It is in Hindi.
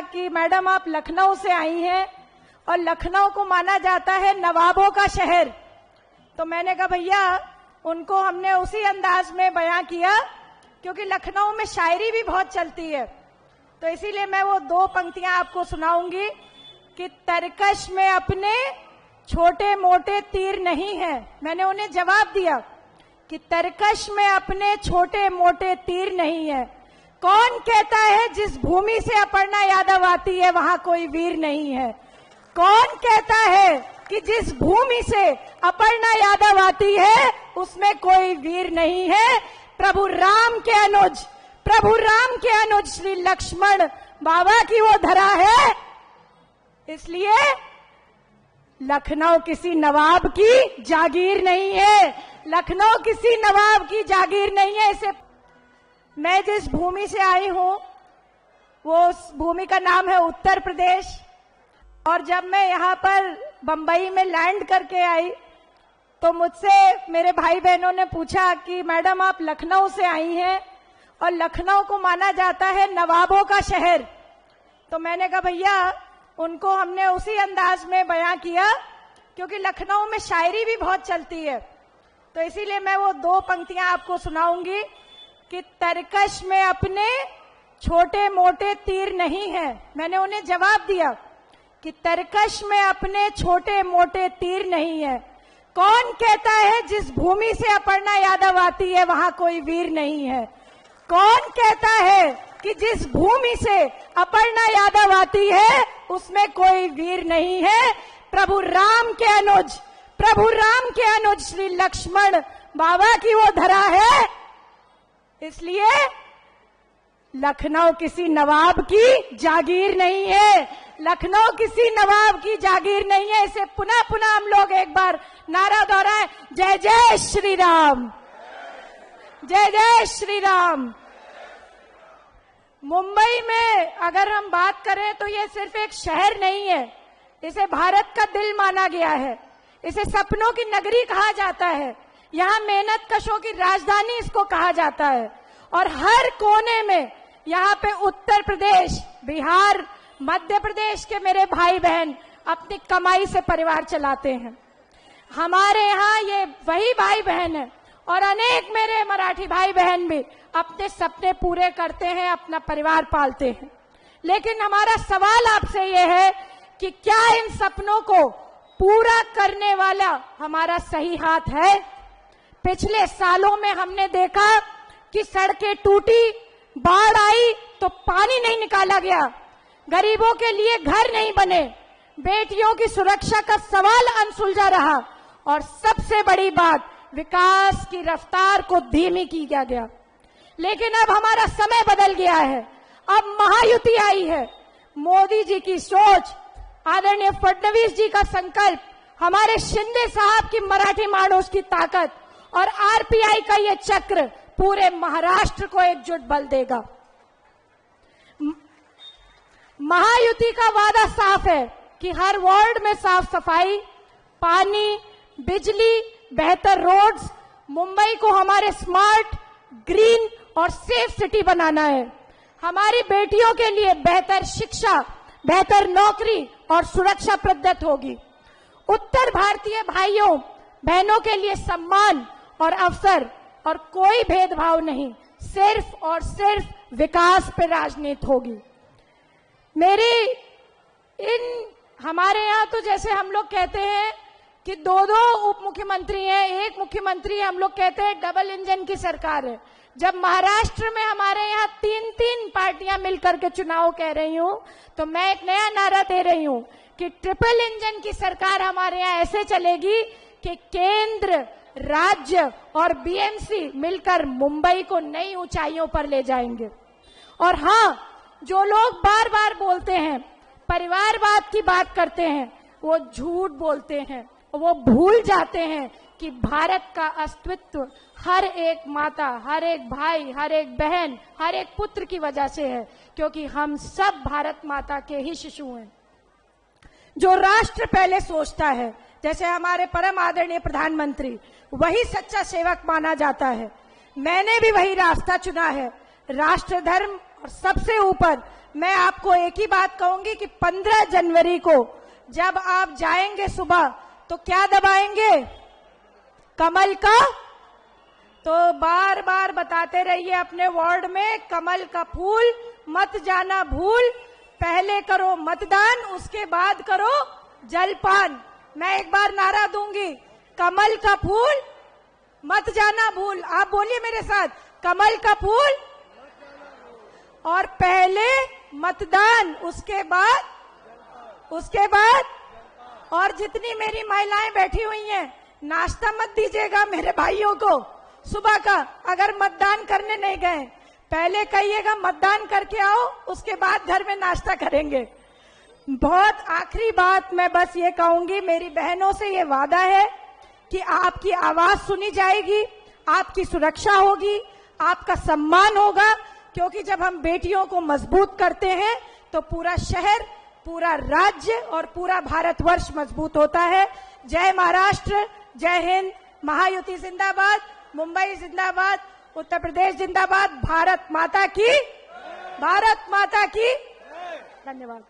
कि मैडम आप लखनऊ से आई हैं और लखनऊ को माना जाता है नवाबों का शहर। तो मैंने कहा भैया उनको हमने उसी अंदाज में बयां किया क्योंकि लखनऊ में शायरी भी बहुत चलती है, तो इसीलिए मैं वो 2 पंक्तियां आपको सुनाऊंगी कि तरकश में अपने छोटे मोटे तीर नहीं है। मैंने उन्हें जवाब दिया कि तरकश में अपने छोटे मोटे तीर नहीं है। कौन कहता है जिस भूमि से अपर्णा यादव आती है वहां कोई वीर नहीं है? कौन कहता है कि जिस भूमि से अपर्णा यादव आती है उसमें कोई वीर नहीं है? प्रभु राम के अनुज श्री लक्ष्मण बाबा की वो धरा है। इसलिए लखनऊ किसी नवाब की जागीर नहीं है, लखनऊ किसी नवाब की जागीर नहीं है। इसे मैं जिस भूमि से आई हूं वो उस भूमि का नाम है उत्तर प्रदेश। और जब मैं यहाँ पर बंबई में लैंड करके आई तो मुझसे मेरे भाई बहनों ने पूछा कि मैडम आप लखनऊ से आई हैं और लखनऊ को माना जाता है नवाबों का शहर। तो मैंने कहा भैया उनको हमने उसी अंदाज में बयां किया क्योंकि लखनऊ में शायरी भी बहुत चलती है, तो इसीलिए मैं वो 2 पंक्तियां आपको सुनाऊंगी कि तरकश में अपने छोटे मोटे तीर नहीं है। मैंने उन्हें जवाब दिया कि तरकश में अपने छोटे मोटे तीर नहीं है। कौन कहता है जिस भूमि से अपर्णा यादव आती है वहां कोई वीर नहीं है? कौन कहता है कि जिस भूमि से अपर्णा यादव आती है उसमें कोई वीर नहीं है? प्रभु राम के अनुज श्री लक्ष्मण बाबा की वो धरा है। इसलिए लखनऊ किसी नवाब की जागीर नहीं है, लखनऊ किसी नवाब की जागीर नहीं है। इसे पुनः पुनः हम लोग एक बार नारा दोहराएं, जय जय श्री राम, जय जय श्री राम। मुंबई में अगर हम बात करें तो ये सिर्फ एक शहर नहीं है, इसे भारत का दिल माना गया है, इसे सपनों की नगरी कहा जाता है, यहाँ मेहनत कशों की राजधानी इसको कहा जाता है। और हर कोने में यहाँ पे उत्तर प्रदेश, बिहार, मध्य प्रदेश के मेरे भाई बहन अपनी कमाई से परिवार चलाते हैं। हमारे यहाँ ये वही भाई बहन है और अनेक मेरे मराठी भाई बहन भी अपने सपने पूरे करते हैं, अपना परिवार पालते हैं। लेकिन हमारा सवाल आपसे ये है कि क्या इन सपनों को पूरा करने वाला हमारा सही हाथ है? पिछले सालों में हमने देखा कि सड़कें टूटी, बाढ़ आई तो पानी नहीं निकाला गया, गरीबों के लिए घर नहीं बने, बेटियों की सुरक्षा का सवाल अनसुलझा रहा और सबसे बड़ी बात विकास की रफ्तार को धीमी किया गया। लेकिन अब हमारा समय बदल गया है, अब महायुति आई है। मोदी जी की सोच, आदरणीय फडणवीस जी का संकल्प, हमारे शिंदे साहब की मराठी माणूस की ताकत और आरपीआई का ये चक्र पूरे महाराष्ट्र को एकजुट बल देगा। महायुति का वादा साफ है कि हर वार्ड में साफ सफाई, पानी, बिजली, बेहतर रोड्स, मुंबई को हमारे स्मार्ट, ग्रीन और सेफ सिटी बनाना है। हमारी बेटियों के लिए बेहतर शिक्षा, बेहतर नौकरी और सुरक्षा प्रदत्त होगी। उत्तर भारतीय भाइयों बहनों के लिए सम्मान और अवसर और कोई भेदभाव नहीं, सिर्फ और सिर्फ विकास पर राजनीति होगी। हमारे यहाँ तो जैसे हम लोग कहते हैं कि 2 उप मुख्यमंत्री हैं, एक मुख्यमंत्री, हम लोग कहते हैं डबल इंजन की सरकार है। जब महाराष्ट्र में हमारे यहाँ 3 पार्टियां मिलकर के चुनाव कह रही हूं तो मैं एक नया नारा दे रही हूं कि ट्रिपल इंजन की सरकार हमारे यहाँ ऐसे चलेगी कि केंद्र, राज्य और बीएमसी मिलकर मुंबई को नई ऊंचाइयों पर ले जाएंगे। और हाँ, जो लोग बार बार बोलते हैं, परिवारवाद की बात करते हैं, वो झूठ बोलते हैं, वो भूल जाते हैं कि भारत का अस्तित्व हर एक माता, हर एक भाई, हर एक बहन, हर एक पुत्र की वजह से है, क्योंकि हम सब भारत माता के ही शिशु हैं। जो राष्ट्र पहले सोचता है, जैसे हमारे परम आदरणीय प्रधानमंत्री, वही सच्चा सेवक माना जाता है। मैंने भी वही रास्ता चुना है, राष्ट्र धर्म और सबसे ऊपर मैं आपको एक ही बात कहूंगी कि 15 जनवरी को जब आप जाएंगे सुबह तो क्या दबाएंगे? कमल का। तो बार बार बताते रहिए अपने वार्ड में, कमल का फूल मत जाना भूल, पहले करो मतदान उसके बाद करो जलपान। मैं एक बार नारा दूंगी, कमल का फूल मत जाना भूल। आप बोलिए मेरे साथ, कमल का फूल और पहले मतदान उसके बाद और जितनी मेरी महिलाएं बैठी हुई हैं, नाश्ता मत दीजिएगा मेरे भाइयों को सुबह का, अगर मतदान करने नहीं गए। पहले कहिएगा मतदान करके आओ, उसके बाद घर में नाश्ता करेंगे। बहुत आखिरी बात मैं बस ये कहूंगी, मेरी बहनों से ये वादा है कि आपकी आवाज सुनी जाएगी, आपकी सुरक्षा होगी, आपका सम्मान होगा, क्योंकि जब हम बेटियों को मजबूत करते हैं तो पूरा शहर, पूरा राज्य और पूरा भारतवर्ष मजबूत होता है। जय महाराष्ट्र, जय हिंद, महायुति जिंदाबाद, मुंबई जिंदाबाद, उत्तर प्रदेश जिंदाबाद, भारत माता की, धन्यवाद।